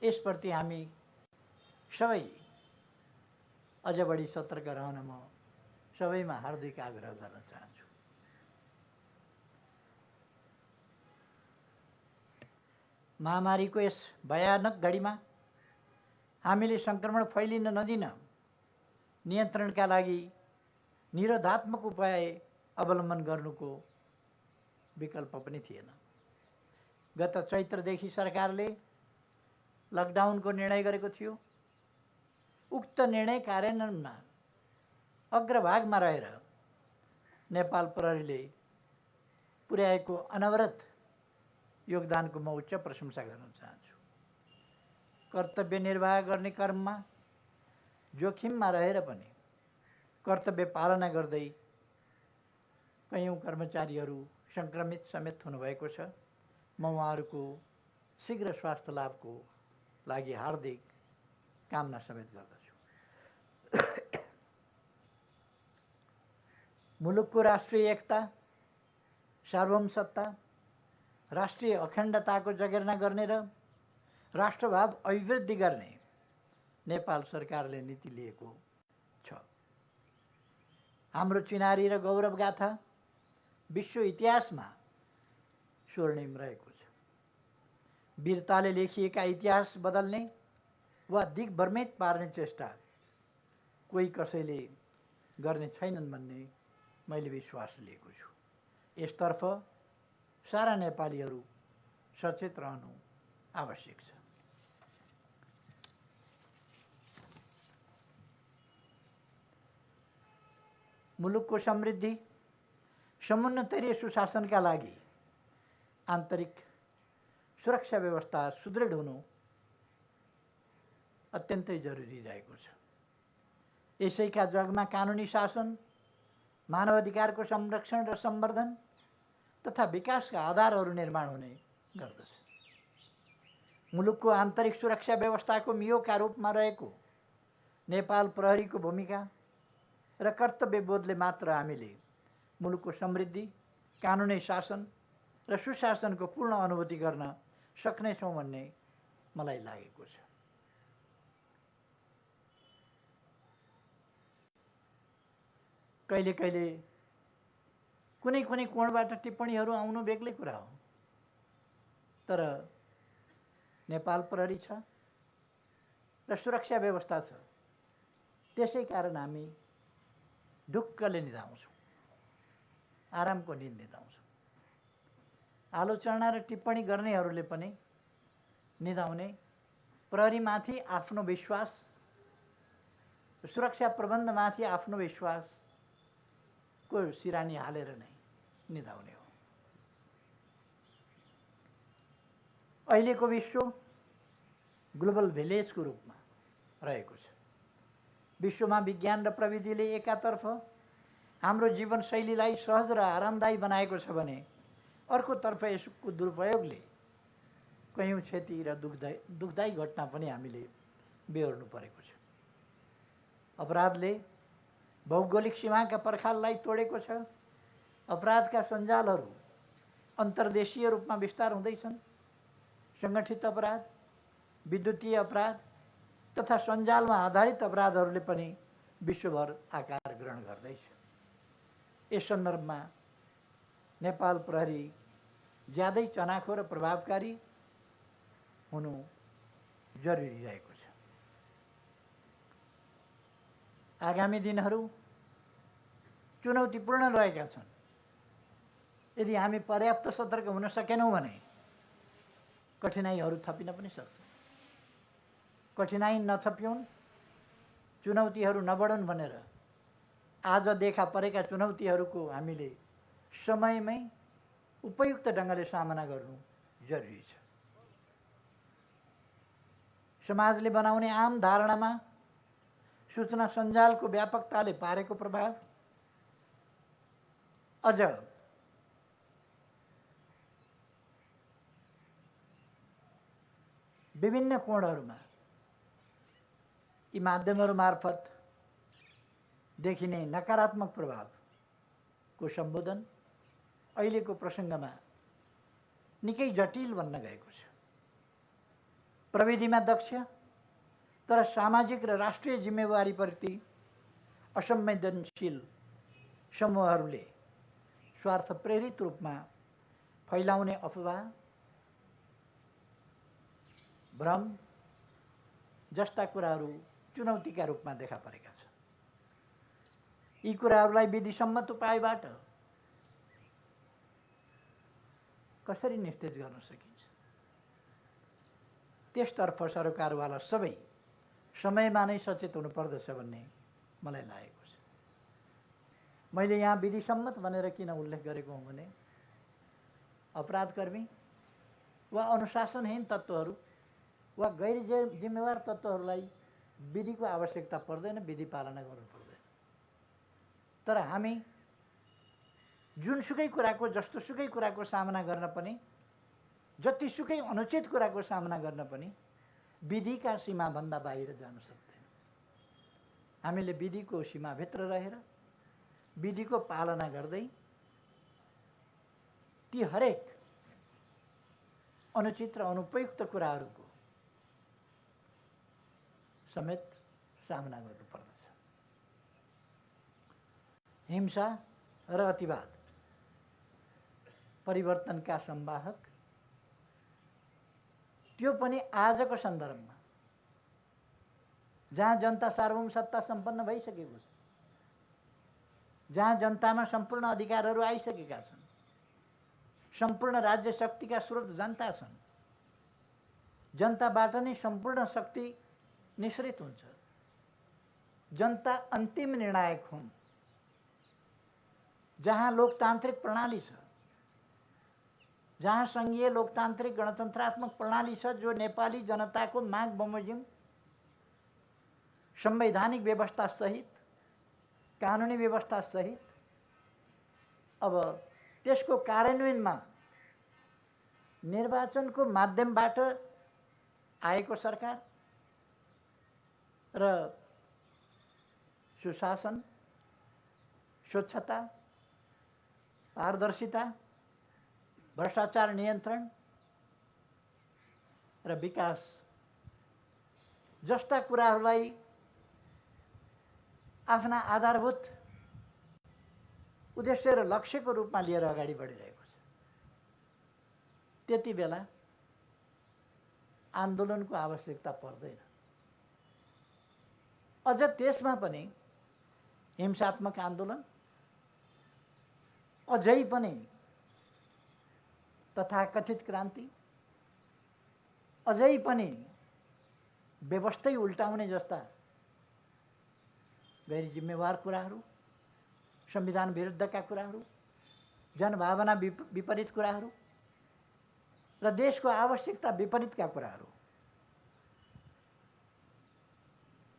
यसप्रति हामी सबै अझ बढी सतर्क रहन म सबैमा हार्दिक आग्रह गर्न चाहन्छु। महामारीको यस भयानक घडीमा हामीले सङ्क्रमण फैलिन नदिन नियन्त्रणका लागि निरोधात्मक उपाय अवलम्बन गर्नुको विकल्प पनि थिएन। गत चैत्रदेखि सरकारले लकडाउनको निर्णय गरेको थियो। उक्त निर्णय कार्यान्वयनमा अग्रभागमा रहेर नेपाल प्रहरीले पुर्याएको अनवरत योगदानको म उच्च प्रशंसा गर्न चाहन्छु। कर्तव्य निर्वाह गर्ने क्रममा जोखिममा रहेर पनि कर्तव्य पालना गर्दै कयौँ कर्मचारीहरू सङ्क्रमित समेत हुनुभएको छ। म उहाँहरूको शीघ्र स्वास्थ्य लाभको लागि हार्दिक कामना समेत गर्दछु। मुलुकको राष्ट्रिय एकता, सार्वभौमसत्ता, राष्ट्रिय अखण्डताको जगेर्ना गर्ने र राष्ट्रभाव अभिवृद्धि गर्ने नेपाल सरकारले नीति लिएको छ। हाम्रो चिनारी र गौरव गाथा विश्व इतिहासमा स्वर्णिम रहेको छ। वीरताले लेखिएका इतिहास बदल्ने वा दिग्भ्रमित पार्ने चेष्टा कोही कसैले गर्ने छैनन् भन्ने मैले विश्वास लिएको छु। यसतर्फ सारा नेपालीहरू सचेत रहनु आवश्यक छ। मुलुकको समृद्धि, समुन्नतरीय सुशासनका लागि आन्तरिक सुरक्षा व्यवस्था सुदृढ हुनु अत्यन्तै जरुरी रहेको छ। यसैका जगमा कानुनी शासन, मानवाधिकारको संरक्षण र सम्वर्धन तथा विकासका आधारहरू निर्माण हुने गर्दछ। मुलुकको आन्तरिक सुरक्षा व्यवस्थाको मियोका रूपमा रहेको नेपाल प्रहरीको भूमिका र कर्तव्यबोधले मात्र हामीले मुलुकको समृद्धि, कानुनी शासन र सुशासनको पूर्ण अनुभूति गर्न सक्नेछौँ भन्ने मलाई लागेको छ। कहिले कहिले कुनै कुनै कोणबाट टिप्पणीहरू आउनु बेग्लै कुरा हो, तर नेपाल प्रहरी छ र सुरक्षा व्यवस्था छ। त्यसै कारण हामी ढुक्कले निधाउँछौँ, आरामको निद निधाउँछौँ। आलोचना र टिप्पणी गर्नेहरूले पनि निधाउने, प्रहरीमाथि आफ्नो विश्वास, सुरक्षा प्रबन्धमाथि आफ्नो विश्वासको सिरानी हालेर नै निधाउने हो। अहिलेको विश्व ग्लोबल भिलेजको रूपमा रहेको छ। विश्वमा विज्ञान र प्रविधिले एकातर्फ हाम्रो जीवनशैलीलाई सहज र आरामदायी बनाएको छ भने अर्कोतर्फ यसको दुरुपयोगले कयौँ क्षति र दुःखदायी घटना पनि हामीले बेहोर्नु परेको छ। अपराधले भौगोलिक सीमाका पर्खाललाई तोडेको छ। अपराधका सञ्जालहरू अन्तर्देशीय रूपमा विस्तार हुँदैछन्। सङ्गठित अपराध, विद्युतीय अपराध तथा सञ्जालमा आधारित अपराधहरूले पनि विश्वभर आकार ग्रहण गर्दैछ। यस सन्दर्भमा नेपाल प्रहरी ज्यादै चनाखो र प्रभावकारी हुनु जरुरी रहेको छ। आगामी दिनहरू चुनौतीपूर्ण रहेका छन्। यदि हामी पर्याप्त सतर्क हुन सकेनौँ भने कठिनाइहरू थपिन पनि सक्छ। कठिनाइ नथपिउन्, चुनौतीहरू नबढुन् भनेर आज देखा परेका चुनौतीहरूको हामीले समयमै उपयुक्त ढङ्गले सामना गर्नु जरुरी छ। समाजले बनाउने आम धारणामा सूचना सञ्जालको व्यापकताले पारेको प्रभाव अझ विभिन्न कोणहरूमा यी माध्यमहरू मार्फत देखिने नकारात्मक प्रभावको सम्बोधन अहिलेको प्रसङ्गमा निकै जटिल बन्न गएको छ। प्रविधिमा दक्ष तर सामाजिक र राष्ट्रिय जिम्मेवारीप्रति असंवेदनशील समूहहरूले स्वार्थ प्रेरित रूपमा फैलाउने अफवाह, भ्रम जस्ता कुराहरू चुनौतीका रूपमा देखा परेका छन्। यी कुराहरूलाई विधिसम्मत उपायबाट कसरी निस्तेज गर्न सकिन्छ, त्यसतर्फ सरकारवाला सबै समयमा नै सचेत हुनुपर्दछ भन्ने मलाई लागेको छ। मैले यहाँ विधिसम्मत भनेर किन उल्लेख गरेको हुँ भने अपराधकर्मी वा अनुशासनहीन तत्त्वहरू वा गैर जिम्मेवार तत्त्वहरूलाई विधिको आवश्यकता पर्दैन, विधि पालना गर्नु पर्दैन। तर हामी जुनसुकै कुराको जस्तोसुकै कुराको सामना गर्न पनि, जतिसुकै अनुचित कुराको सामना गर्न पनि विधिका सीमाभन्दा बाहिर जान सक्दैन। हामीले विधिको सीमाभित्र रहेर विधिको पालना गर्दै ती हरेक अनुचित र अनुपयुक्त कुराहरूको समेत सामना गर्नुपर्दछ। हिंसा र अतिवाद परिवर्तनका संवाहक, त्यो पनि आजको सन्दर्भमा जहाँ जनता सार्वभौम सत्ता सम्पन्न भइसकेको छ, जहाँ जनतामा सम्पूर्ण अधिकारहरू आइसकेका छन्, सम्पूर्ण राज्य शक्तिका स्रोत जनता छन्, जनताबाट नै सम्पूर्ण शक्ति निश्रित हुन्छ, जनता अन्तिम निर्णायक हुन्, जहाँ लोकतान्त्रिक प्रणाली छ, जहाँ सङ्घीय लोकतान्त्रिक गणतन्त्रात्मक प्रणाली छ, जो नेपाली जनताको माग बमोजिम संवैधानिक व्यवस्था सहित, कानुनी व्यवस्था सहित अब त्यसको कार्यान्वयनमा निर्वाचनको माध्यमबाट आएको सरकार र सुशासन, स्वच्छता, पारदर्शिता, भ्रष्टाचार नियन्त्रण र विकास जस्ता कुराहरूलाई आफ्ना आधारभूत उद्देश्य र लक्ष्यको रूपमा लिएर अगाडि बढिरहेको छ। त्यति बेला आन्दोलनको आवश्यकता पर्दैन। अझ त्यसमा पनि हिंसात्मक आन्दोलन, अझै पनि तथाकथित क्रान्ति, अझै पनि व्यवस्थै उल्टाउने जस्ता गैर जिम्मेवार कुराहरू, संविधान विरुद्धका कुराहरू, जनभावना विपरीत कुराहरू र देशको आवश्यकता विपरीतका कुराहरू,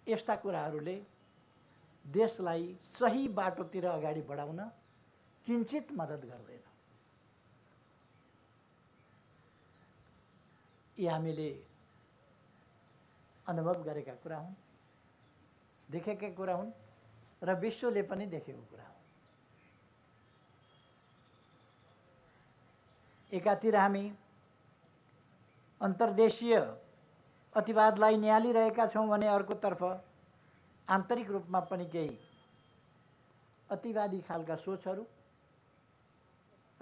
यस्ता कुराहरूले देशलाई सही बाटोतिर अगाडि बढाउन किञ्चित मद्दत गर्दैन। यी हामीले अनुभव गरेका कुरा हुन्, देखेका कुरा हुन् र विश्वले पनि देखेको कुरा हो। एकातिर हामी अन्तर्देशीय अतिवादलाई निहालिरहेका छौँ भने अर्कोतर्फ आन्तरिक रूपमा पनि केही अतिवादी खालका सोचहरू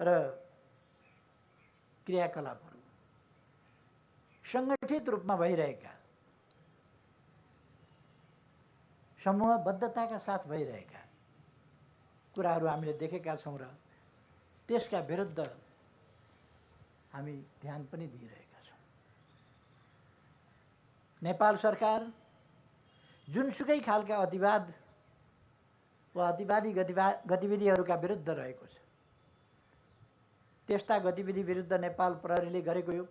र क्रियाकलापहरू सङ्गठित रूपमा भइरहेका, समूहबद्धताका साथ भइरहेका कुराहरू हामीले देखेका छौँ र त्यसका विरुद्ध हामी ध्यान पनि दिइरहेका छौँ। नेपाल सरकार जुनसुकै खालका अतिवाद वा अतिवादी गतिविधिहरूका विरुद्ध रहेको छ। त्यस्ता गतिविधि विरुद्ध नेपाल प्रहरीले गरेको यो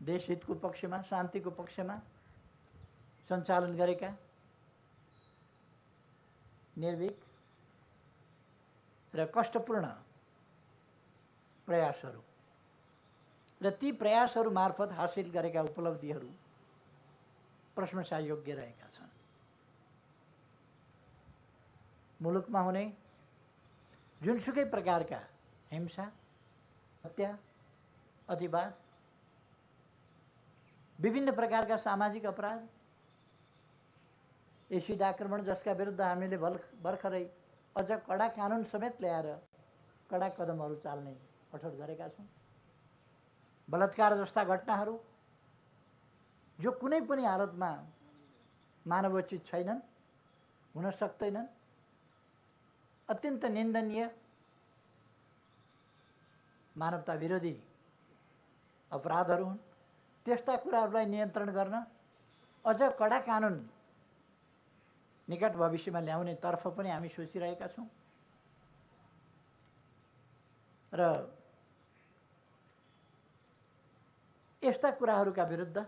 देशहितको पक्षमा, शान्तिको पक्षमा सञ्चालन गरेका निर्भीक र कष्टपूर्ण प्रयासहरू र ती प्रयासहरू मार्फत हासिल गरेका उपलब्धिहरू प्रशंसायोग्य रहेका छन्। मुलुकमा हुने जुनसुकै प्रकारका हिंसा, हत्या, अतिवाद, विभिन्न प्रकारका सामाजिक अपराध, एसिड आक्रमण जसका विरुद्ध हामीले भर्खरै अझ कडा कानुन समेत ल्याएर कडा कदमहरू चाल्ने अठोट गरेका छौँ। बलात्कार जस्ता घटनाहरू जो कुनै पनि हालतमा मानवोचित छैनन्, हुन सक्दैनन्, अत्यन्त निन्दनीय मानवता विरोधी अपराधहरू हुन्। त्यस्ता कुराहरूलाई नियन्त्रण गर्न अझ कडा कानुन निकट भविष्यमा ल्याउने तर्फ पनि हामी सोचिरहेका छौँ र यस्ता कुराहरूका विरुद्ध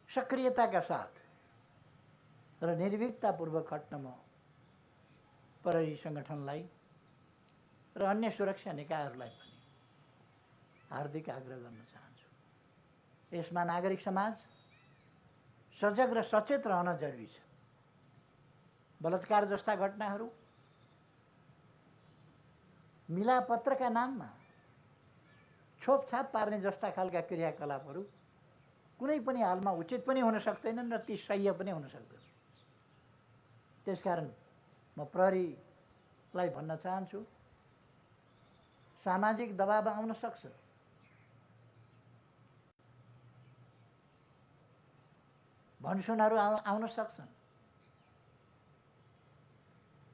सक्रियताका साथ र निर्भीकतापूर्वक खट्न म प्रहरी सङ्गठनलाई र अन्य सुरक्षा निकायहरूलाई पनि हार्दिक आग्रह गर्न चाहन्छु। यसमा नागरिक समाज सजग र सचेत रहन जरुरी छ। बलात्कार जस्ता घटनाहरू मिलापत्रका नाममा छोपछाप पार्ने जस्ता खालका क्रियाकलापहरू कुनै पनि हालमा उचित पनि हुन सक्दैनन् र ती सह्य पनि हुन सक्दैन। त्यसकारण म प्रहरीलाई भन्न चाहन्छु, सामाजिक दबाव आउन सक्छ, भनसुनहरू आउन सक्छन्,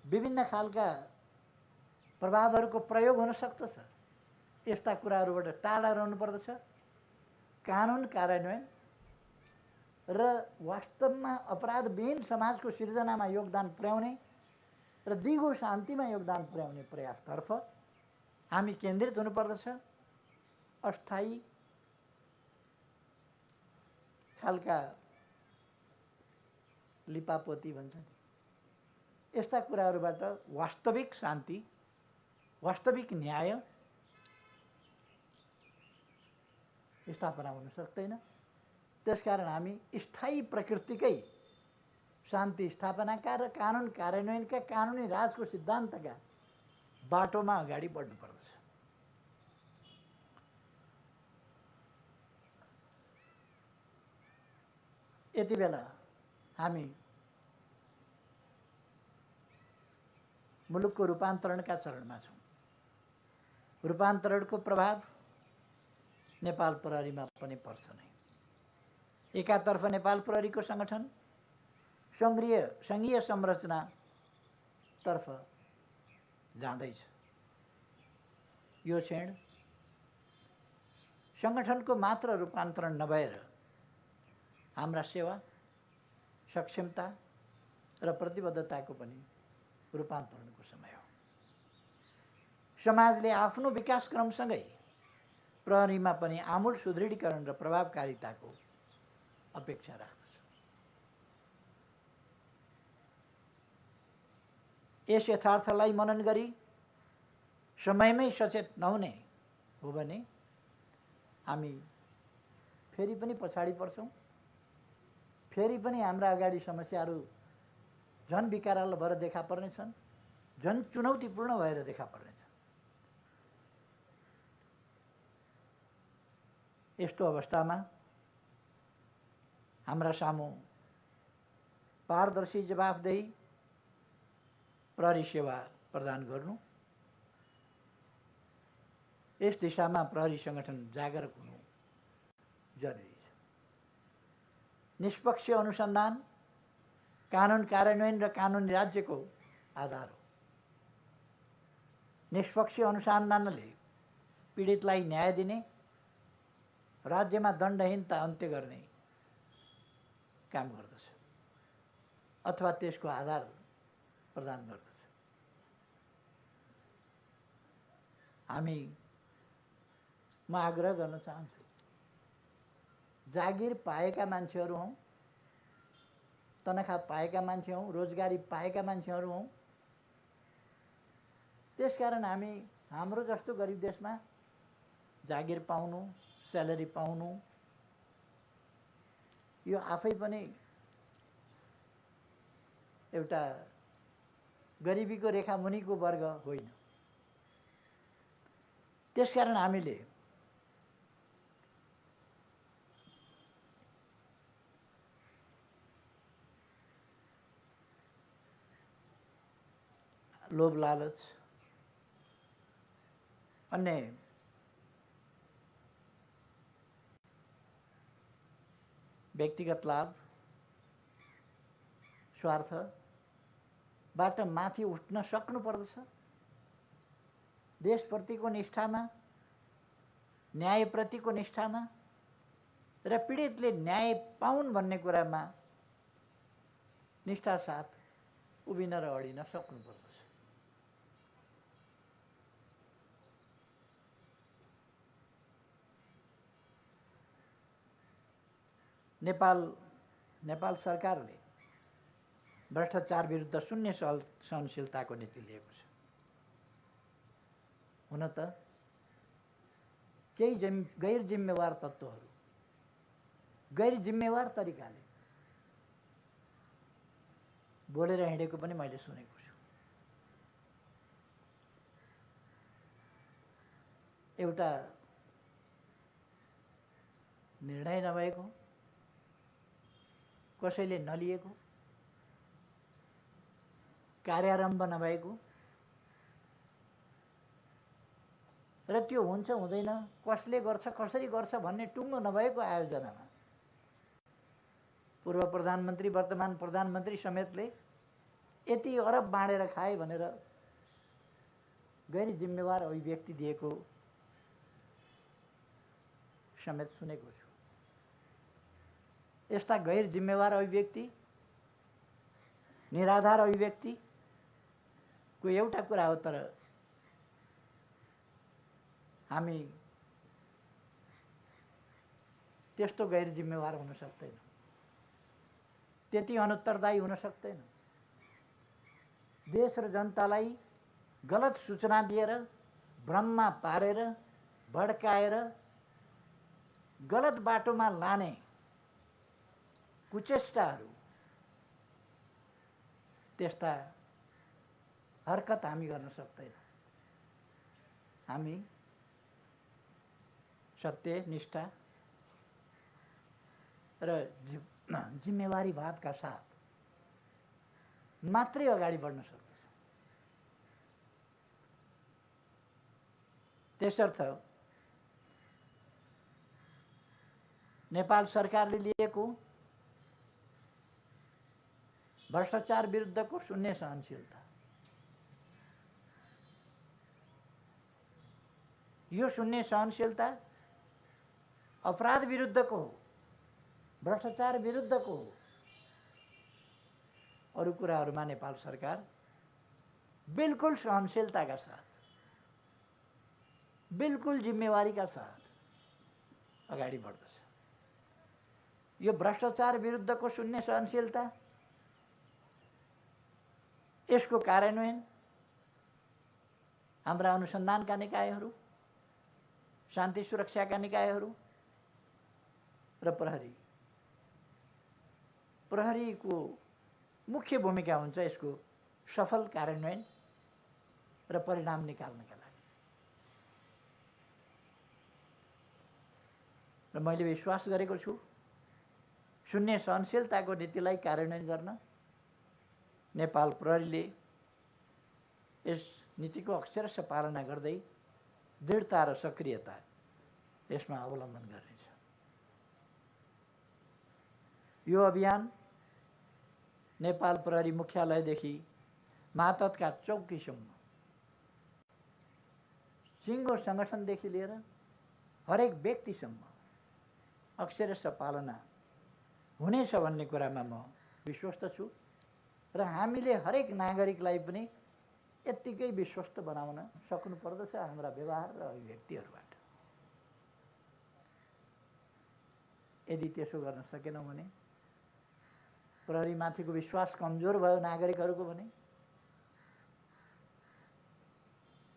विभिन्न खालका प्रभावहरूको प्रयोग हुन सक्दछ। यस्ता कुराहरूबाट टाढा रहनुपर्दछ। कानुन कार्यान्वयन र वास्तवमा अपराधविहीन समाजको सिर्जनामा योगदान पुर्याउने र दिगो शान्तिमा योगदान पुर्याउने प्रयासतर्फ हामी केन्द्रित हुनुपर्दछ। अस्थायी खालका लिपापोती भन्छ नि, यस्ता कुराहरूबाट वास्तविक शान्ति, वास्तविक न्याय स्थापना हुन सक्दैन। त्यसकारण हामी स्थायी प्रकृतिकै शान्ति स्थापनाका र कानुन कार्यान्वयनका, कानुनी राजको सिद्धान्तका बाटोमा अगाडि बढ्नुपर्दछ। यति बेला हामी मुलुकको रूपान्तरणका चरणमा छौँ। रूपान्तरणको प्रभाव नेपाल प्रहरीमा पनि पर्छ नै। एकातर्फ नेपाल प्रहरीको सङ्गठन सङ्घीय संरचनातर्फ जाँदैछ। यो क्षण सङ्गठनको मात्र रूपान्तरण नभएर हाम्रा सेवा, सक्षमता र प्रतिबद्धताको पनि रूपान्तरणको समय हो। समाजले आफ्नो विकास क्रमसँगै प्रहरीमा पनि आमूल सुदृढीकरण र प्रभावकारिताको अपेक्षा राख्दछ। यस यथार्थलाई मनन गरी समयमै सचेत नहुने हो भने हामी फेरि पनि पछाडि पर्छौँ। फेरि पनि हाम्रा अगाडि समस्याहरू झन् विकराल भएर देखा पर्नेछन्, झन् चुनौतीपूर्ण भएर देखा पर्नेछन्। यस्तो अवस्थामा हाम्रा सामु पारदर्शी, जवाफदेही प्रहरी सेवा प्रदान गर्नु, यस दिशामा प्रहरी सङ्गठन जागरुक हुनु जरुरी छ। निष्पक्ष अनुसन्धान कानुन कार्यान्वयन र कानुनी राज्यको आधार हो। निष्पक्ष अनुसन्धानले पीडितलाई न्याय दिने, राज्यमा दण्डहीनता अन्त्य गर्ने काम गर्दछ अथवा त्यसको आधार प्रदान गर्दछ। म आग्रह गर्न चाहन्छु, जागिर पाएका मान्छेहरू हौँ, तनखा पाएका मान्छे हौँ, रोजगारी पाएका मान्छेहरू हौँ। त्यसकारण हामी हाम्रो जस्तो गरिब देशमा जागिर पाउनु, स्यालेरी पाउनु यो आफै पनि एउटा गरिबीको रेखा मुनिको वर्ग होइन। त्यसकारण हामीले लोभ लालच अन्य व्यक्तिगत लाभ स्वार्थबाट माथि उठ्न सक्नुपर्दछ। देशप्रतिको निष्ठामा, न्यायप्रतिको निष्ठामा र पीडितले न्याय पाउन् भन्ने कुरामा निष्ठा साथ उभिन र अडिन सक्नुपर्दछ। नेपाल सरकारले भ्रष्टाचार विरुद्ध शून्य सहनशीलताको नीति लिएको छ। हुन त केही गैर जिम्मेवार तत्त्वहरू गैर जिम्मेवार तरिकाले बोलेर हिँडेको पनि मैले सुनेको छु। एउटा निर्णय नभएको, कसैले नलिएको, कार्यारम्भ नभएको र त्यो हुन्छ हुँदैन, कसले गर्छ कसरी गर्छ भन्ने टुङ्गो नभएको आयोजनामा पूर्व प्रधानमन्त्री वर्तमान प्रधानमन्त्री समेतले यति अरब बाँडेर खाए भनेर गैर जिम्मेवार अभिव्यक्ति दिएको समेत सुनेको छु। यस्ता गैर जिम्मेवार अभिव्यक्ति, निराधार अभिव्यक्तिको एउटा कुरा हो, तर हामी त्यस्तो गैर जिम्मेवार हुन सक्दैन, त्यति अनुत्तरदायी हुन सक्दैन। देश र जनतालाई गलत सूचना दिएर, भ्रममा पारेर, भड्काएर, गलत बाटोमा लाने कुचेष्टाहरू, त्यस्ता हरकत हामी गर्न सक्दैन। हामी सत्य, निष्ठा र जिम्मेवारी भावका साथ मात्रै अगाडि बढ्न सक्दछ। त्यसर्थ नेपाल सरकारले लिएको भ्रष्टाचार विरुद्धको शून्य सहनशीलता, यो शून्य सहनशीलता अपराध विरुद्धको हो, भ्रष्टाचार विरुद्धको हो। अरू कुराहरूमा नेपाल सरकार बिल्कुल सहनशीलताका साथ, बिल्कुल जिम्मेवारीका साथ अगाडि बढ्दछ। यो भ्रष्टाचार विरुद्धको शून्य सहनशीलता, यसको कार्यान्वयन हाम्रा अनुसन्धानका निकायहरू, शान्ति सुरक्षाका निकायहरू र प्रहरीको मुख्य भूमिका हुन्छ यसको सफल कार्यान्वयन र परिणाम निकाल्नका लागि। र मैले विश्वास गरेको छु शून्य सहनशीलताको नीतिलाई कार्यान्वयन गर्न नेपाल प्रहरीले यस नीतिको अक्षरशः पालना गर्दै दृढता र सक्रियता यसमा अवलम्बन गर्नेछ। यो अभियान नेपाल प्रहरी मुख्यालयदेखि महातत्का चौकीसम्म, सिङ्गो सङ्गठनदेखि लिएर हरेक व्यक्तिसम्म अक्षरशः पालना हुनेछ भन्ने कुरामा म विश्वस्त छु र हामीले हरेक नागरिकलाई पनि यत्तिकै विश्वस्त बनाउन सक्नुपर्दछ हाम्रा व्यवहार र अभिव्यक्तिहरूबाट। यदि त्यसो गर्न सकेनौँ भने, प्रहरीमाथिको विश्वास कमजोर भयो नागरिकहरूको भने,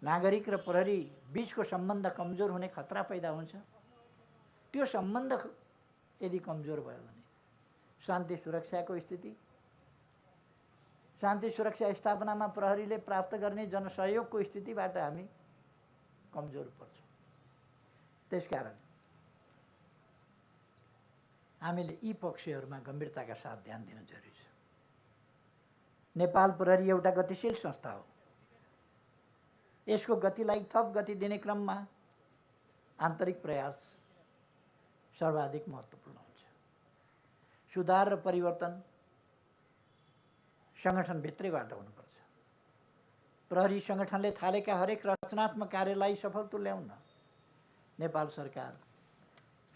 नागरिक र प्रहरी बीचको सम्बन्ध कमजोर हुने खतरा पैदा हुन्छ। त्यो सम्बन्ध यदि कमजोर भयो भने शान्ति सुरक्षाको स्थिति, शान्ति सुरक्षा स्थापनामा प्रहरीले प्राप्त गर्ने जनसहयोगको स्थितिबाट हामी कमजोर पर्छौँ। त्यसकारण हामीले यी पक्षहरूमा गम्भीरताका साथ ध्यान दिन जरुरी छ। नेपाल प्रहरी एउटा गतिशील संस्था हो। यसको गतिलाई थप गति दिने क्रममा आन्तरिक प्रयास सर्वाधिक महत्त्वपूर्ण हुन्छ। सुधार र परिवर्तन सङ्गठनभित्रैबाट हुनुपर्छ। प्रहरी सङ्गठनले थालेका हरेक रचनात्मक कार्यलाई सफल तुल्याउन नेपाल सरकार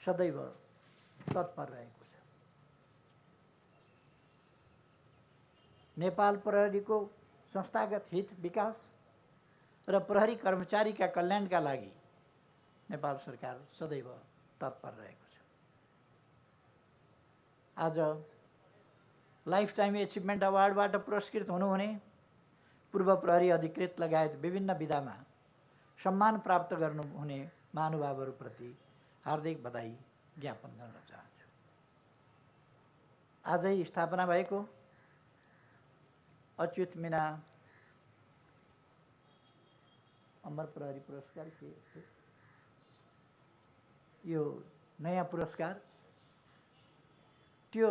सदैव तत्पर रहेको छ। नेपाल प्रहरीको संस्थागत हित विकास र प्रहरी कर्मचारीका कल्याणका लागि नेपाल सरकार सदैव तत्पर रहेको छ। आज लाइफ टाइम एचिभमेन्ट अवार्डबाट पुरस्कृत हुनुहुने पूर्व प्रहरी अधिकृत लगायत विभिन्न विधामा सम्मान प्राप्त गर्नुहुने महानुभावहरूप्रति हार्दिक बधाई ज्ञापन गर्न चाहन्छु। आजै स्थापना भएको अच्युत मीना अमर प्रहरी पुरस्कार के यो नयाँ पुरस्कार त्यो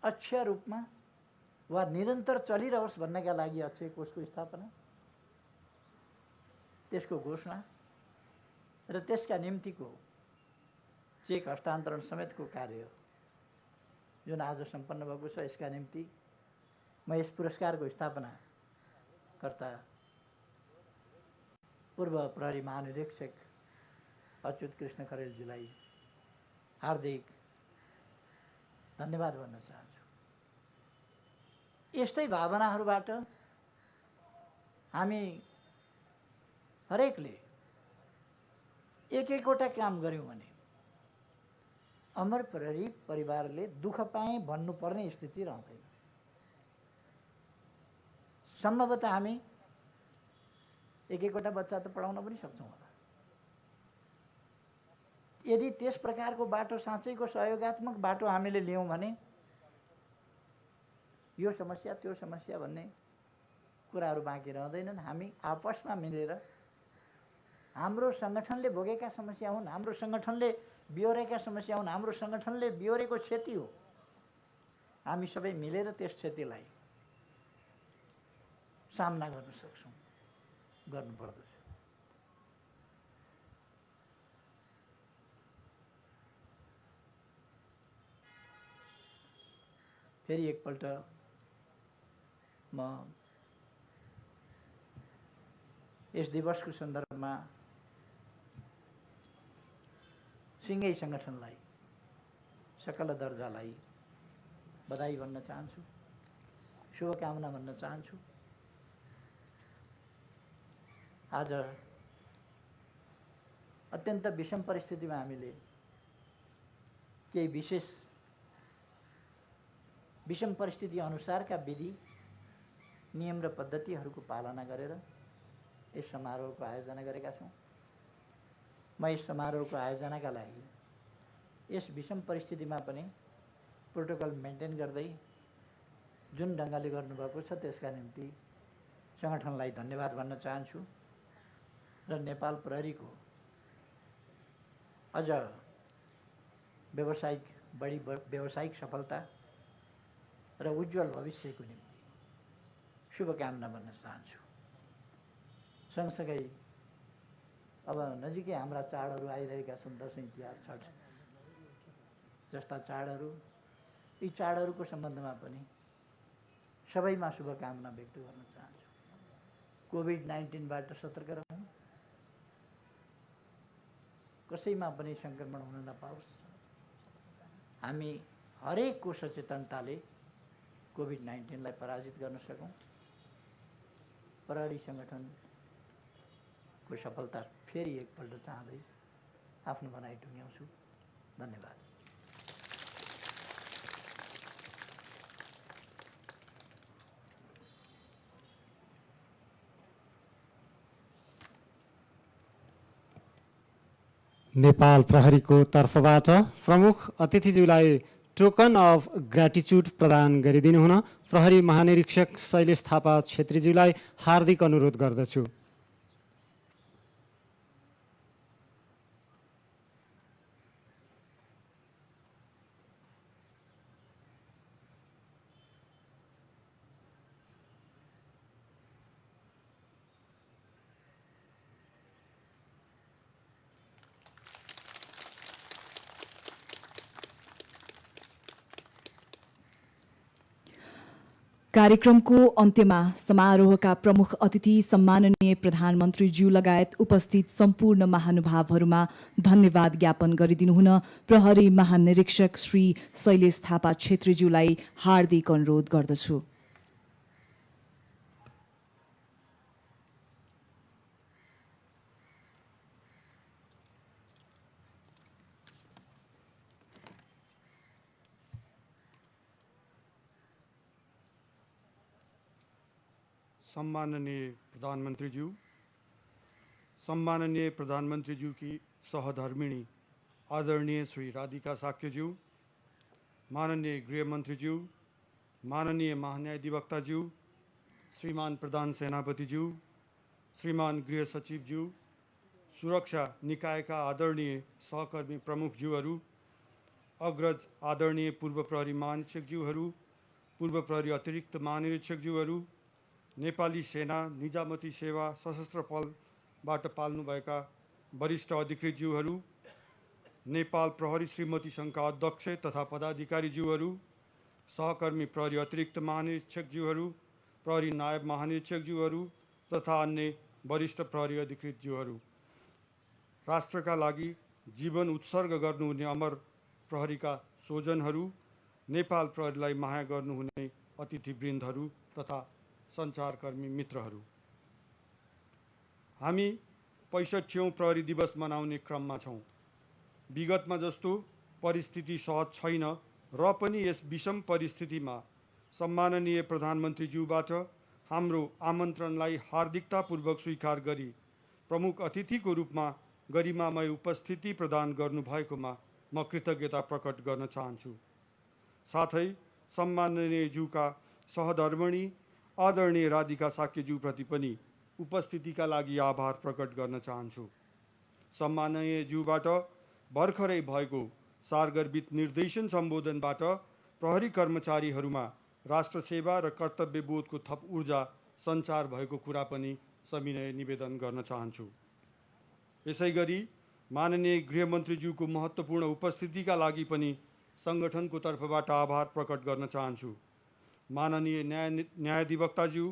अक्षय रूपमा वा निरन्तर चलिरहोस् भन्नका लागि अक्षय कोषको स्थापना, त्यसको घोषणा र त्यसका निम्तिको चेक हस्तान्तरण समेतको कार्य जुन आज सम्पन्न भएको छ, यसका निम्ति म यस पुरस्कारको स्थापनाकर्ता पूर्व प्रहरी महानिरीक्षक अच्युत कृष्ण खरेलजीलाई हार्दिक धन्यवाद भन्न चाहन्छु। यस्तै भावनाहरूबाट हामी हरेकले एक एकवटा काम गऱ्यौँ भने अमर प्रहरी परिवारले दुःख पाएँ भन्नुपर्ने स्थिति रहँदैन। सम्भवतः हामी एक एकवटा बच्चा त पढाउन पनि सक्छौँ होला। यदि त्यस प्रकारको बाटो साँच्चैको सहयोगात्मक बाटो हामीले लियौँ भने यो समस्या त्यो समस्या भन्ने कुराहरू बाँकी रहँदैनन्। हामी आपसमा मिलेर हाम्रो सङ्गठनले भोगेका समस्या हुन्, हाम्रो सङ्गठनले बिहोरेका समस्या हुन्, हाम्रो सङ्गठनले बिहोरेको क्षति हो, हामी सबै मिलेर त्यस क्षतिलाई सामना गर्न सक्छौँ, गर्नुपर्दछ। फेरि एकपल्ट म यस दिवसको सन्दर्भमा सिङ्गै सङ्गठनलाई, सकल दर्जालाई बधाई भन्न चाहन्छु, शुभकामना भन्न चाहन्छु। आज अत्यन्त विषम परिस्थितिमा हामीले केही विषम परिस्थिति अनुसारका विधि, नियम र पद्धतिहरूको पालना गरेर यस समारोहको आयोजना गरेका छौँ। म यस समारोहको आयोजनाका लागि यस विषम परिस्थितिमा पनि प्रोटोकल मेन्टेन गर्दै जुन ढङ्गले गर्नुभएको छ त्यसका निम्ति सङ्गठनलाई धन्यवाद भन्न चाहन्छु र नेपाल प्रहरीको अझ बढी व्यावसायिक सफलता र उज्जवल भविष्यको निम्ति शुभकामना भन्न चाहन्छु। सँगसँगै अब नजिकै हाम्रा चाडहरू आइरहेका छन्, दसैँ तिहार छठ जस्ता चाडहरू। यी चाडहरूको सम्बन्धमा पनि सबैमा शुभकामना व्यक्त गर्न चाहन्छु। कोभिड-19बाट सतर्क रहौँ, कसैमा पनि सङ्क्रमण हुन नपाओस्। हामी हरेकको सचेतनताले कोभिड-19लाई पराजित गर्न सकौँ। प्रहरी सङ्गठनको सफलता फेरि एकपल्ट चाहँदै आफ्नो भनाइ टुङ्ग्याउँछु। धन्यवाद। नेपाल प्रहरीको तर्फबाट प्रमुख अतिथिज्यूलाई टोकन अफ ग्र्याटिच्युड प्रदान गरिदिनु हुन प्रहरी महानिरीक्षक शैलेश थापा छेत्रीज्यूलाई हार्दिक अनुरोध गर्दछु। कार्यक्रमको अन्त्यमा समारोहका प्रमुख अतिथि सम्माननीय प्रधानमन्त्रीज्यू लगायत उपस्थित सम्पूर्ण महानुभावहरूमा धन्यवाद ज्ञापन गरिदिनुहुन प्रहरी महानिरीक्षक श्री शैलेश थापा छेत्रीज्यूलाई हार्दिक अनुरोध गर्दछु। सम्माननीय प्रधानमंत्री जी की सहधर्मिणी आदरणीय श्री राधिका साक्यज्यू, माननीय गृह मंत्री जी, माननीय महान्यायाधिवक्ता जी, श्रीमान प्रधान सेनापति जी, श्रीमान गृह सचिव जी, सुरक्षा निकाय का आदरणीय सहकर्मी प्रमुख ज्यूहरू, अग्रज आदरणीय पूर्व प्रहरी महानिरीक्षक ज्यूहरू, पूर्व प्रहरी अतिरिक्त महानिरीक्षक ज्यूहरू, नेपाली सेना निजामती सेवा सशस्त्र बलबाट पाल्नुभएका वरिष्ठ अधिकृत ज्यूहरू, नेपाल प्रहरी श्रीमती सङ्घका अध्यक्ष तथा पदाधिकारी ज्यूहरू, सहकर्मी प्रहरी अतिरिक्त महानिरीक्षक ज्यूहरू, प्रहरी नायब महानिरीक्षक ज्यूहरू तथा अन्य वरिष्ठ प्रहरी अधिकृत ज्यूहरू, राष्ट्रका लागि जीवन उत्सर्ग गर्नुहुने अमर प्रहरीका स्वजनहरू, नेपाल प्रहरीलाई माया गर्नुहुने अतिथिवृन्दहरू तथा सञ्चारकर्मी मित्रहरू, हामी 65औं प्रहरी दिवस मनाउने क्रममा छौँ। विगतमा जस्तो परिस्थिति सहज छैन र पनि यस विषम परिस्थितिमा सम्माननीय प्रधानमन्त्रीज्यूबाट हाम्रो आमन्त्रणलाई हार्दिकतापूर्वक स्वीकार गरी प्रमुख अतिथिको रूपमा गरिमामय उपस्थिति प्रदान गर्नुभएकोमा म कृतज्ञता प्रकट गर्न चाहन्छु। साथै सम्माननीय ज्यूका सहधर्मिणी आदरणीय राधिका साक्यज्यूप्रति पनि उपस्थितिका लागि आभार प्रकट गर्न चाहन्छु। सम्माननीय ज्यूबाट भर्खरै भएको सारगर्भित निर्देशन सम्बोधनबाट प्रहरी कर्मचारीहरूमा राष्ट्र सेवा र कर्तव्यबोधको थप ऊर्जा सञ्चार भएको कुरा पनि सविनय निवेदन गर्न चाहन्छु। यसैगरी माननीय गृहमन्त्रीज्यूको महत्त्वपूर्ण उपस्थितिका लागि पनि सङ्गठनको तर्फबाट आभार प्रकट गर्न चाहन्छु। माननीय न्यायाधिवक्ताज्यू,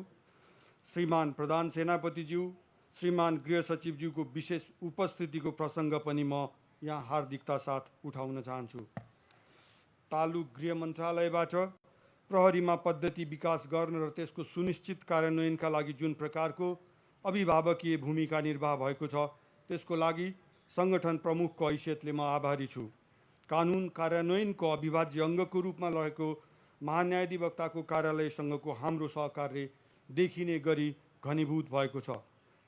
श्रीमान प्रधान सेनापतिज्यू, श्रीमान गृह सचिवज्यूको विशेष उपस्थितिको प्रसङ्ग पनि म यहाँ हार्दिकता साथ उठाउन चाहन्छु। तालुक गृह मन्त्रालयबाट प्रहरीमा पद्धति विकास गर्न र त्यसको सुनिश्चित कार्यान्वयनका लागि जुन प्रकारको अभिभावकीय भूमिका निर्वाह भएको छ त्यसको लागि सङ्गठन प्रमुखको हैसियतले म आभारी छु। कानुन कार्यान्वयनको अविभाज्य अङ्गको रूपमा रहेको महान्यायाधिवक्ताको कार्यालयसँगको हाम्रो सहकार्य देखिने गरी घनीभूत भएको छ।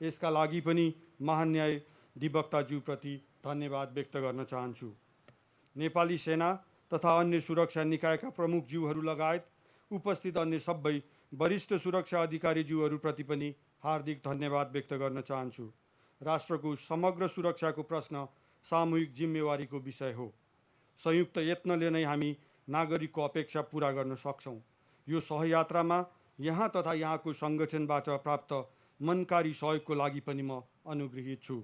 यसका लागि पनि महान्यायाधिवक्ताज्यूप्रति धन्यवाद व्यक्त गर्न चाहन्छु। नेपाली सेना तथा अन्य सुरक्षा निकायका प्रमुख ज्यूहरू लगायत उपस्थित अन्य सबै वरिष्ठ सुरक्षा अधिकारी ज्यूहरूप्रति पनि हार्दिक धन्यवाद व्यक्त गर्न चाहन्छु। राष्ट्रको समग्र सुरक्षाको प्रश्न सामूहिक जिम्मेवारीको विषय हो। संयुक्त यत्नले नै हामी नागरिकको अपेक्षा पूरा गर्न सक्छौँ। यो सहयात्रामा यहाँ तथा यहाँको सङ्गठनबाट प्राप्त मनकारी सहयोगको लागि पनि म अनुग्रहित छु।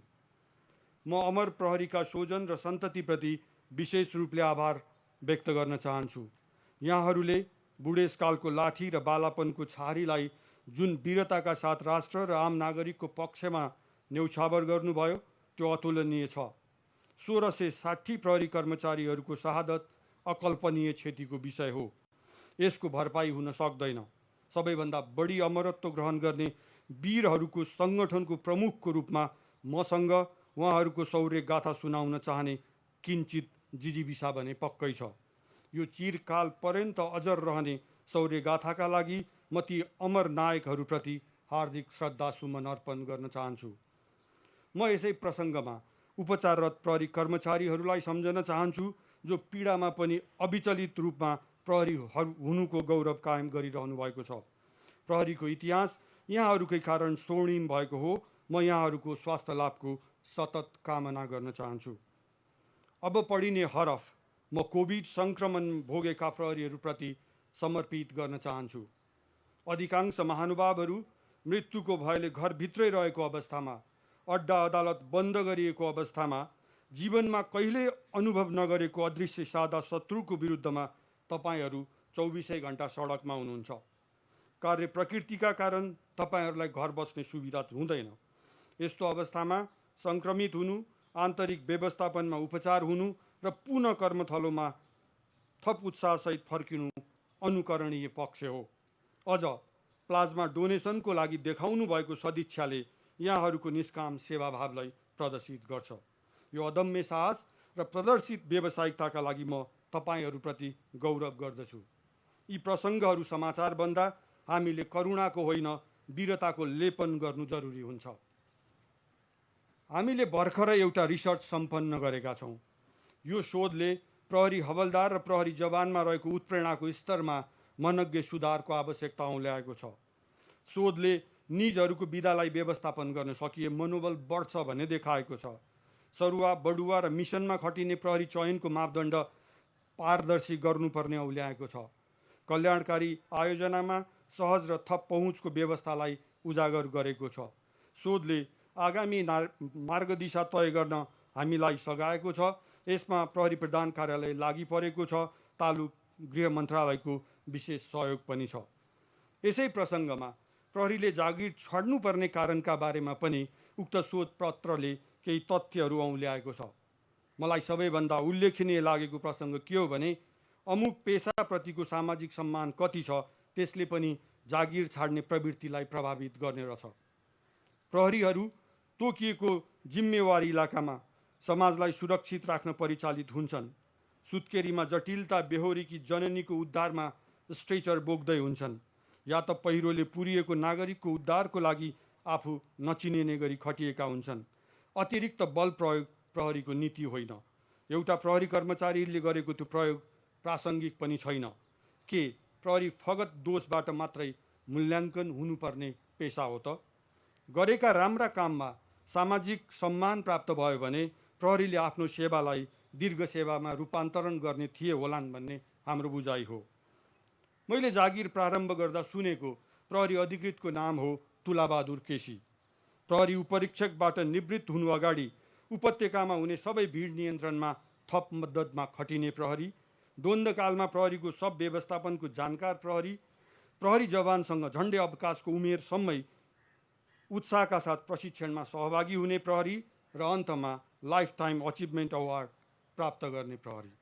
म अमर प्रहरीका स्वजन र सन्ततिप्रति विशेष रूपले आभार व्यक्त गर्न चाहन्छु। यहाँहरूले बुढेसकालको लाठी र बालापनको छहारीलाई जुन वीरताका साथ राष्ट्र र आम नागरिकको पक्षमा न्यौछावर गर्नुभयो त्यो अतुलनीय छ। 1660 प्रहरी कर्मचारीहरूको शहादत अकल्पनीय क्षतिको विषय हो। यसको भरपाई हुन सक्दैन। सबैभन्दा बढी अमरत्व ग्रहण गर्ने वीरहरूको सङ्गठनको प्रमुखको रूपमा मसँग उहाँहरूको शौर्य गाथा सुनाउन चाहने किञ्चित जिजीविसा भने पक्कै छ। यो चिरकाल पर्यन्त अजर रहने शौर्य गाथाका लागि म ती अमर नायकहरूप्रति हार्दिक श्रद्धा सुमन अर्पण गर्न चाहन्छु। म यसै प्रसङ्गमा उपचाररत प्रहरी कर्मचारीहरूलाई सम्झन चाहन्छु जो पीडामा पनि अविचलित रूपमा प्रहरी हुनुको गौरव कायम गरिरहनु भएको छ। प्रहरीको इतिहास यहाँहरूकै कारण स्वर्णिम भएको हो। म यहाँहरूको स्वास्थ्य लाभको सतत कामना गर्न चाहन्छु। अब पढिने हरफ म कोभिड सङ्क्रमण भोगेका प्रहरीहरूप्रति समर्पित गर्न चाहन्छु। अधिकांश महानुभावहरू मृत्युको भयले घरभित्रै रहेको अवस्थामा, अड्डा अदालत बन्द गरिएको अवस्थामा, जीवनमा कहिल्यै अनुभव नगरेको अदृश्य सादा शत्रुको विरुद्धमा तपाईहरू 24 घण्टा सडकमा हुनुहुन्छ। कार्य प्रकृतिका कारण तपाईँहरूलाई घर बस्ने सुविधा हुँदैन। यस्तो अवस्थामा सङ्क्रमित हुनु, आन्तरिक व्यवस्थापनमा उपचार हुनु र पुनः कर्मथलोमा थप उत्साहसहित फर्किनु अनुकरणीय पक्ष हो। अझ प्लाज्मा डोनेसनको लागि देखाउनु भएको सदिच्छाले यहाँहरूको निष्काम सेवाभावलाई प्रदर्शित गर्छ। यो अदम्य साहस र प्रदर्शित व्यावसायिकताका लागि म तपाईँहरूप्रति गौरव गर्दछु। यी प्रसङ्गहरू समाचार बन्दा हामीले करुणाको होइन वीरताको लेपन गर्नु जरुरी हुन्छ। हामीले भर्खरै एउटा रिसर्च सम्पन्न गरेका छौँ। यो शोधले प्रहरी हवलदार र प्रहरी जवानमा रहेको उत्प्रेरणाको स्तरमा मनज्ञ सुधारको आवश्यकता ल्याएको छ। शोधले निजहरूको विधालाई व्यवस्थापन गर्न सकिए मनोबल बढ्छ भन्ने देखाएको छ। सरुवा, बडुवा र मिसनमा खटिने प्रहरी चयनको मापदण्ड पारदर्शी गर्नुपर्ने औल्याएको छ। कल्याणकारी आयोजनामा सहज र थप पहुँचको व्यवस्थालाई उजागर गरेको छ। शोधले आगामी मार्गदिशा तय गर्न हामीलाई सघाएको छ। यसमा प्रहरी प्रधान कार्यालय लागि परेको छ। तालुक गृह मन्त्रालयको विशेष सहयोग पनि छ। यसै प्रसङ्गमा प्रहरीले जागिर छाड्नुपर्ने कारणका बारेमा पनि उक्त शोध पत्रले केही तथ्यहरू औल्याएको छ। मलाई सबैभन्दा उल्लेखनीय लागेको प्रसङ्ग के हो भने अमुक पेसाप्रतिको सामाजिक सम्मान कति छ त्यसले पनि जागिर छाड्ने प्रवृत्तिलाई प्रभावित गर्ने रहेछ। प्रहरीहरू तोकिएको जिम्मेवारी इलाकामा समाजलाई सुरक्षित राख्न परिचालित हुन्छन्। सुत्केरीमा जटिलता बेहोरीकी जननीको उद्धारमा स्ट्रेचर बोक्दै हुन्छन्, या त पहिरोले पुरिएको नागरिकको उद्धारको लागि आफू नचिनिने गरी खटिएका हुन्छन्। अतिरिक्त बल प्रयोग प्रहरीको नीति होइन। एउटा प्रहरी कर्मचारीले गरेको त्यो प्रयोग प्रासङ्गिक पनि छैन। के प्रहरी फगत दोषबाट मात्रै मूल्याङ्कन हुनुपर्ने पेसा हो त? गरेका राम्रा काममा सामाजिक सम्मान प्राप्त भयो भने प्रहरीले आफ्नो सेवालाई दीर्घ सेवामा रूपान्तरण गर्ने थिए होलान् भन्ने हाम्रो बुझाइ हो। मैले जागिर प्रारम्भ गर्दा सुनेको प्रहरी अधिकृतको नाम हो तुलाबहादुर केसी। प्रहरी उपरीक्षकबाट निवृत्त हुनु अगाडि उपत्यकामा हुने सबै भिड नियन्त्रणमा थप मद्दतमा खटिने प्रहरी, द्वन्द्वकालमा प्रहरीको सब व्यवस्थापनको जानकार प्रहरी, प्रहरी जवानसँग झन्डै अवकाशको उमेरसम्मै उत्साहका साथ प्रशिक्षणमा सहभागी हुने प्रहरी र अन्तमा लाइफ टाइम अचिभमेन्ट अवार्ड प्राप्त गर्ने प्रहरी।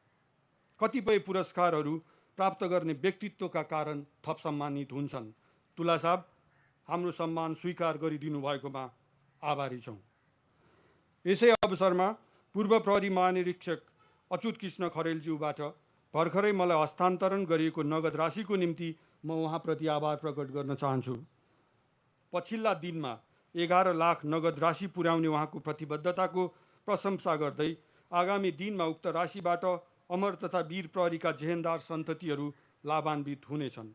कतिपय पुरस्कारहरू प्राप्त गर्ने व्यक्तित्वका कारण थप सम्मानित हुन्छन्। तुला साहब, हाम्रो सम्मान स्वीकार गरिदिनु भएकोमा आभारी छौँ। यसै अवसरमा पूर्व प्रहरी महानिरीक्षक अच्युत कृष्ण खरेलज्यूबाट भर्खरै मलाई हस्तान्तरण गरिएको नगद राशिको निम्ति म उहाँप्रति आभार प्रकट गर्न चाहन्छु। पछिल्ला दिनमा 11 लाख नगद राशि पुर्याउने उहाँको प्रतिबद्धताको प्रशंसा गर्दै आगामी दिनमा उक्त राशिबाट अमर तथा वीर प्रहरीका जेहेन्दार सन्ततिहरू लाभान्वित हुनेछन्।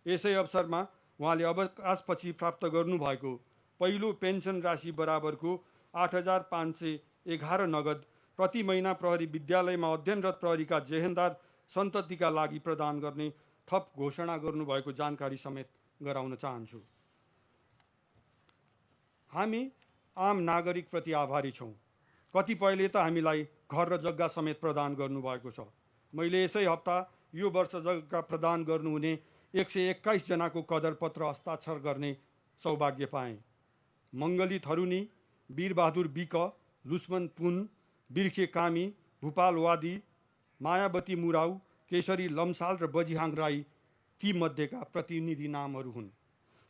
यसै अवसरमा उहाँले अवकाशपछि प्राप्त गर्नुभएको पहिलो पेन्सन राशि बराबरको 8,511 नगद प्रति महिना प्रहरी विद्यालयमा अध्ययनरत प्रहरीका जेहेन्दार सन्ततिका लागि प्रदान गर्ने थप घोषणा गर्नुभएको जानकारी समेत गराउन चाहन्छु। हामी आम नागरिकप्रति आभारी छौँ। कतिपयले त हामीलाई घर र जग्गा समेत प्रदान गर्नुभएको छ। मैले यसै हप्ता यो वर्ष जग्गा प्रदान गर्नुहुने 121 जनाको कदरपत्र हस्ताक्षर गर्ने सौभाग्य पाएँ। मङ्गली थरुनी, वीरबहादुर बिक, लुस्मन पुन, बिर्खे कामी, भूपाल वादी, मायावती मुराउ, केशरी लम्साल र बजिहाङ राई ती मध्येका प्रतिनिधि नामहरू हुन्।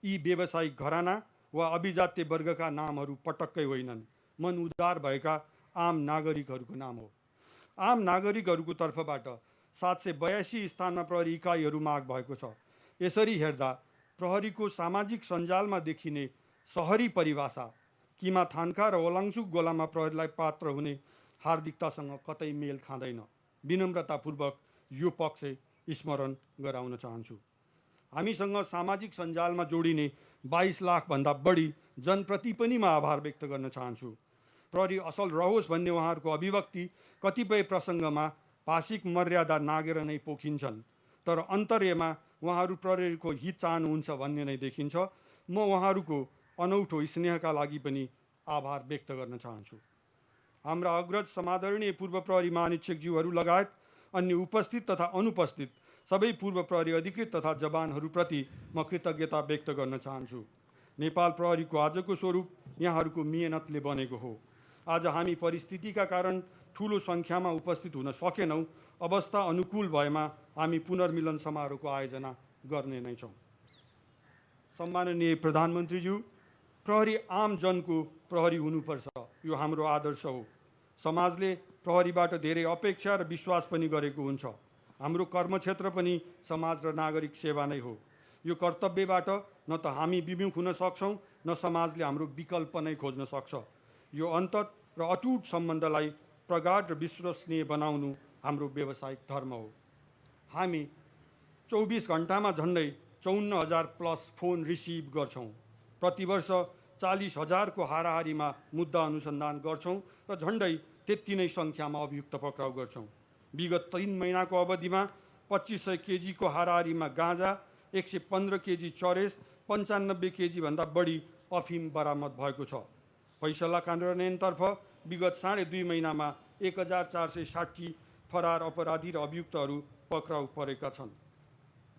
यी व्यावसायिक घराना वा अभिजात्य वर्गका नामहरू पटक्कै होइनन्, मन उदार भएका आम नागरिकहरूको नाम हो। आम नागरिकहरूको तर्फबाट 782 स्थानमा प्रहरी इकाइहरू माग भएको छ। यसरी हेर्दा प्रहरीको सामाजिक सञ्जालमा देखिने सहरी परिभाषा किमा थान्का र ओलाङचुक गोलामा प्रहरीलाई पात्र हुने हार्दिकतासँग कतै मेल खाँदैन। विनम्रतापूर्वक यो पक्ष स्मरण गराउन चाहन्छु। हामीसँग सामाजिक सञ्जालमा जोडिने 22 लाखभन्दा बढी जनप्रति पनि म आभार व्यक्त गर्न चाहन्छु। प्रहरी असल रहोस् भन्ने उहाँहरूको अभिव्यक्ति कतिपय प्रसङ्गमा भाषिक मर्यादा नागेर नै पोखिन्छन्, तर अन्तर्यमा उहाँहरू प्रहरीको हित चाहनुहुन्छ भन्ने नै देखिन्छ। म उहाँहरूको अनौठो स्नेहका लागि पनि आभार व्यक्त गर्न चाहन्छु। हाम्रा अग्रज समादरणीय पूर्व प्रहरी महानिरीक्षकज्यूहरू लगायत अन्य उपस्थित तथा अनुपस्थित सबै पूर्व प्रहरी अधिकृत तथा जवानहरूप्रति म कृतज्ञता व्यक्त गर्न चाहन्छु। नेपाल प्रहरीको आजको स्वरूप यहाँहरूको मेहनतले बनेको हो। आज हामी परिस्थितिका कारण ठुलो सङ्ख्यामा उपस्थित हुन सकेनौँ। अवस्था अनुकूल भएमा हामी पुनर्मिलन समारोहको आयोजना गर्ने नै छौँ। सम्माननीय प्रधानमन्त्रीज्यू, प्रहरी आम जनको प्रहरी हुनुपर्छ, यो हाम्रो आदर्श हो। समाजले प्रहरीबाट धेरै अपेक्षा र विश्वास पनि गरेको हुन्छ। हाम्रो कर्मक्षेत्र पनि समाज र नागरिक सेवा नै हो। यो कर्तव्यबाट न त हामी विमुख हुन सक्छौँ, न समाजले हाम्रो विकल्प नै खोज्न सक्छ। यो अन्तत र अटुट सम्बन्धलाई प्रगाढ र विश्वसनीय बनाउनु हाम्रो व्यावसायिक धर्म हो। हामी 24 घन्टामा झन्डै 54,000 प्लस फोन रिसिभ गर्छौँ। प्रतिवर्ष 40,000 को हाराहारीमा मुद्दा अनुसन्धान गर्छौँ र झन्डै त्यति नै सङ्ख्यामा अभियुक्त पक्राउ गर्छौँ। विगत 3 महिनाको अवधिमा 2500 केजी को हाराहारीमा गाँजा, 115 केजी चरेस, 95 केजी भन्दा बढी अफिम बरामद भएको छ। फैसला कार्यान्वयनतर्फ विगत 2.5 महिनामा 1460 फरार अपराधी र अभियुक्तहरू पक्राउ परेका छन्।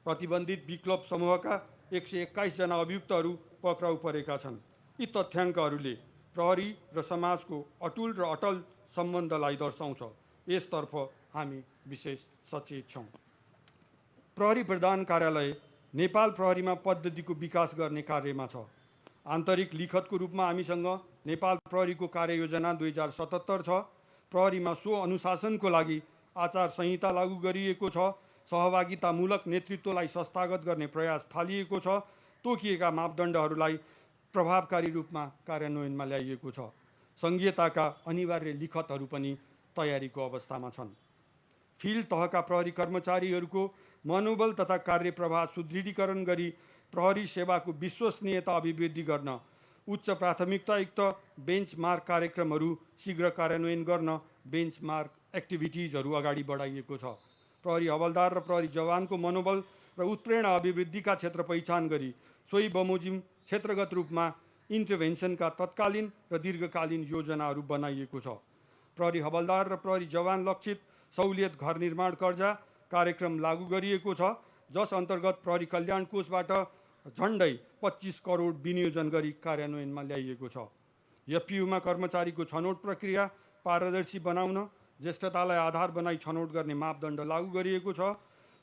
प्रतिबन्धित विक्लब समूहका 121 जना अभियुक्तहरू पक्राउ परेका छन्। यी तथ्याङ्कहरूले प्रहरी र समाजको अटुल र अटल सम्बन्धलाई दर्शाउँछ। यसतर्फ हामी विशेष सचेत छौँ। प्रहरी प्रधान कार्यालय नेपाल प्रहरीमा पद्धतिको विकास गर्ने कार्यमा छ। आन्तरिक लिखतको रूपमा हामीसँग नेपाल प्रहरीको कार्ययोजना 2077 छ। प्रहरीमा सो अनुशासनको लागि आचार संहिता लागू गरिएको छ। सहभागितामूलक नेतृत्वलाई संस्थागत गर्ने प्रयास थालिएको छ। तोकिएका मापदण्डहरूलाई प्रभावकारी रूपमा कार्यान्वयनमा ल्याइएको छ। सङ्घीयताका अनिवार्य लिखतहरू पनि तयारीको अवस्थामा छन्। फिल्ड तहका प्रहरी कर्मचारीहरूको मनोबल तथा कार्यप्रवाह सुदृढीकरण गरी प्रहरी सेवाको विश्वसनीयता अभिवृद्धि गर्न उच्च प्राथमिकतायुक्त बेन्चमार्क कार्यक्रमहरू शीघ्र कार्यान्वयन गर्न बेन्चमार्क एक्टिभिटिजहरू अगाडि बढाइएको छ। प्रहरी हवलदार र प्रहरी जवानको मनोबल र उत्प्रेरणा अभिवृद्धिका क्षेत्र पहिचान गरी सोही बमोजिम क्षेत्रगत रूपमा इन्टरभेन्सनका तत्कालीन र दीर्घकालीन योजनाहरू बनाइएको छ। प्रहरी हवलदार र प्रहरी जवान लक्षित सहुलियत घर निर्माण कर्जा कार्यक्रम लागू गरिएको छ, जस अन्तर्गत प्रहरी कल्याण कोषबाट झन्डै 25 करोड विनियोजन गरी कार्यान्वयनमा ल्याइएको छ। एफपीयूमा कर्मचारीको छनौट प्रक्रिया पारदर्शी बनाउन ज्येष्ठतालाई आधार बनाई छनौट गर्ने मापदण्ड लागू गरिएको छ।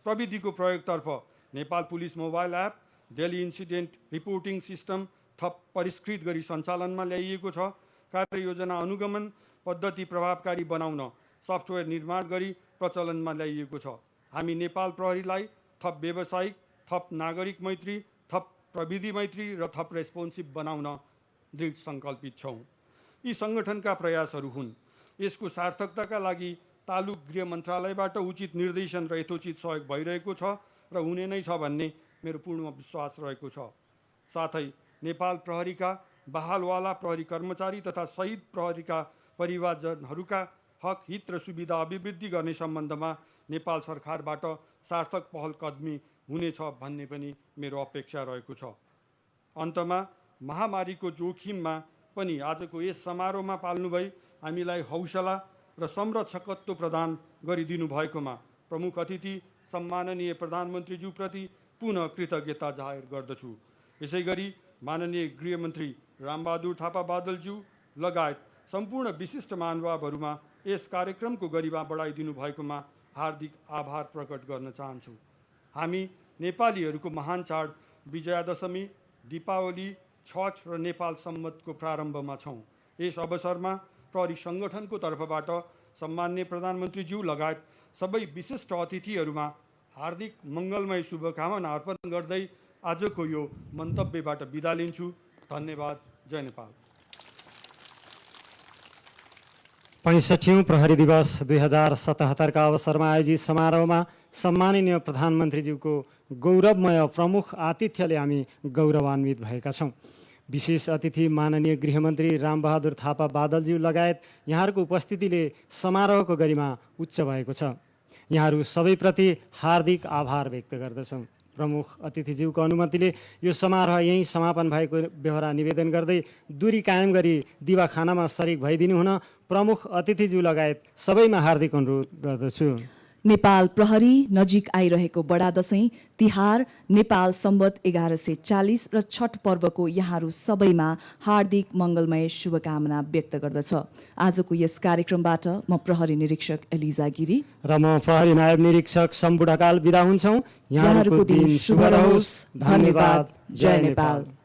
प्रविधिको प्रयोगतर्फ Nepal police mobile app, daily incident reporting system थप परिष्कृत गरी सञ्चालनमा ल्याइएको छ। कार्ययोजना अनुगमन पद्धति प्रभावकारी बनाउन सफ्टवेयर निर्माण गरी प्रचलनमा ल्याइएको छ। हामी नेपाल प्रहरीलाई थप व्यावसायिक, थप नागरिक मैत्री, थप प्रविधि मैत्री र थप रेस्पोन्सिभ बनाउन दृढ सङ्कल्पित छौँ। यी सङ्गठनका प्रयासहरू हुन्। यसको सार्थकताका लागि तालुक गृह मन्त्रालयबाट उचित निर्देशन र यथोचित सहयोग भइरहेको छ र हुने नै छ भन्ने मेरो पूर्ण विश्वास रहेको छ। साथै नेपाल प्रहरीका बहालवाला प्रहरी कर्मचारी तथा शहीद प्रहरीका परिवारजनहरूका हक, हित र सुविधा अभिवृद्धि गर्ने सम्बन्धमा नेपाल सरकारबाट सार्थक पहल कदमी हुनेछ भन्ने पनि मेरो अपेक्षा रहेको छ। अन्तमा महामारीको जोखिममा पनि आजको यस समारोहमा पाल्नुभई हामीलाई हौसला र संरक्षकत्व प्रदान गरिदिनु भएकोमा प्रमुख अतिथि सम्माननीय प्रधानमन्त्रीज्यूप्रति पुनः कृतज्ञता जाहेर गर्दछु। यसै गरी माननीय गृहमन्त्री रामबहादुर थापा बादलज्यू लगायत सम्पूर्ण विशिष्ट महानुभावहरूमा यस कार्यक्रमको गरिमा बढाइदिनु भएकोमा हार्दिक आभार प्रकट गर्न चाहन्छु। हामी नेपालीहरूको महान चाड विजयादशमी, दीपावली, छठ र नेपाल सम्वतको प्रारम्भमा छौँ। यस अवसरमा प्रहरी सङ्गठनको तर्फबाट सम्माननीय प्रधानमन्त्रीज्यू लगायत सबै विशिष्ट अतिथिहरूमा हार्दिक मङ्गलमय शुभकामना अर्पण गर्दै आजको यो मन्तव्यबाट बिदा लिन्छु। धन्यवाद। जय नेपाल। 65औं प्रहरी दिवस 2077 का अवसरमा आयोजित समारोहमा सम्माननीय प्रधानमन्त्रीज्यूको गौरवमय प्रमुख आतिथ्यले हामी गौरवान्वित भएका छौँ। विशेष अतिथि माननीय गृहमन्त्री रामबहादुर थापा बादलज्यू लगायत यहाँहरूको उपस्थितिले समारोहको गरिमा उच्च भएको छ। यहाँहरू सबैप्रति हार्दिक आभार व्यक्त गर्दछौँ। प्रमुख अतिथिज्यूको अनुमतिले यो समारोह यहीँ समापन भएको बेहोरा निवेदन गर्दै दूरी कायम गरी दिवा खानामा सरिक भइदिनु हुन प्रमुख अतिथिज्यू लगायत सबैमा हार्दिक अनुरोध गर्दछु। नेपाल प्रहरी नजिक आइरहेको बडा दशैं तिहार नेपाल सम्वत 1140 र छठ पर्वको यहाँहरू सबैमा हार्दिक मङ्गलमय शुभकामना व्यक्त गर्दछ। आजको यस कार्यक्रमबाट म प्रहरी निरीक्षक एलिजा गिरी र म प्रहरी नायब निरीक्षक शम्भु ढकाल बिदा हुन्छौँ। यहाँहरूको दिन शुभ रहोस्। धन्यवाद। जय नेपाल।